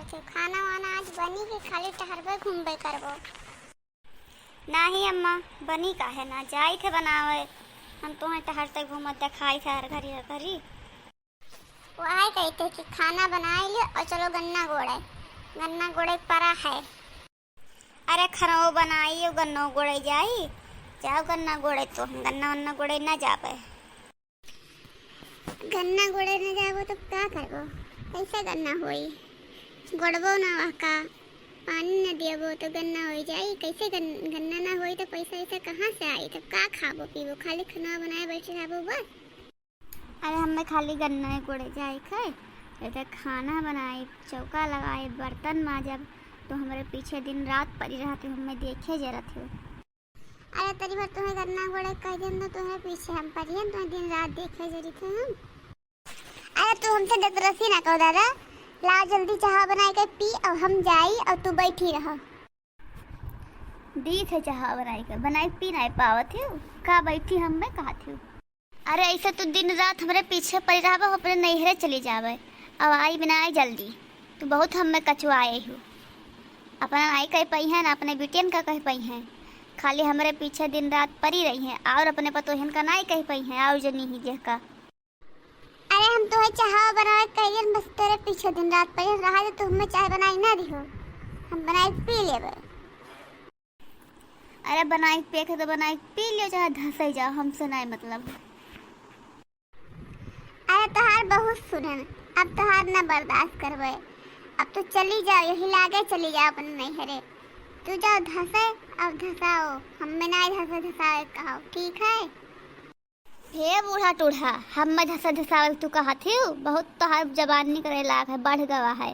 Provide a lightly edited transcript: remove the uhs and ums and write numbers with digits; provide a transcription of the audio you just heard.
थे। खाना वाना आज बनी के खाली टहरबे घूमबे करबो? नाही अम्मा, बनी काहे ना, जाई थे बनावे। हम तुम्हें टहरते घूमत देखाई थे हर घड़ी। वो आए कहते कि खाना बनाए लियो और चलो गन्ना गोड़े। गन्ना गोड़े परा है। अरे खनो बनाई गन्नो गोड़े जाई, जाओ गन्ना गोड़े, तो हम गन्ना वन्ना गोड़े ना जाबे। गन्ना गोड़े न जाबो तो क्या करबो? कैसे गन्ना होई? गोड़बो ना वहका, पानी न दियबो तो गन्ना हो जाई। कैसे गन्ना ना होई तो पैसा ऐसा कहाँ से आई? तब का खाबो पीबो? खाली खाना बनाए बैठे रहबो बस। अरे हमें खाली गन्ना गोड़े जाए खाए, ऐसे खाना बनाए, चौका लगाए, बर्तन माजब, तो हमारे पीछे दिन रात पड़ी रहती, हमें देखे जरा थे। अरे तरी बार तुम्हें गन्ना गोड़े कह दिन तो तुम्हें पीछे हम पड़िए, तुम्हें दिन रात देखे जरी थे हम। अरे तू हमसे दतरसी ना कहो दादा, ला जल्दी चाह बनाए के पी और हम जाई और तू बैठी रह। दी थे चाह बनाई पी नहीं पावत है का, बैठी हम में कहा थी। अरे ऐसे तो दिन रात हमारे पीछे पड़ी रहा, अपने नैहरे चली जावे। अब आई बनाए जल्दी, तू बहुत हम में कचुआए हो। अपना आई कह पाई है ना, अपने बेटियन का कह पाई है, खाली हमारे पीछे दिन रात पड़ी रही हैं, और अपने पतोहन का नहीं कह पाई हैं, और जनी ही जह का। अरे हम तुम्हें चाह बनाए कहिए, बस तेरे पीछे दिन रात पड़ी रहा है, तो हमें चाय बनाई ना दिहो, हम बनाए पी लेबे। अरे बनाई पे तो बनाई पी लियो, चाहे धसे जाओ, हमसे नहीं मतलब। अरे तोहार बहुत सुनन, अब तोहार ना बर्दाश्त करबे। अब तो चली जाओ, यही लागे चली जाओ अपने नैहरे। तू जाओ धसे, अब धसाओ, हमें नहीं धसे धसाए कहो, ठीक है? हे बूढ़ा टूढ़ा, हम में धसा धसावल तू कहा थी, बहुत तोहार जबान नहीं करे लाग है, बढ़ गवा है।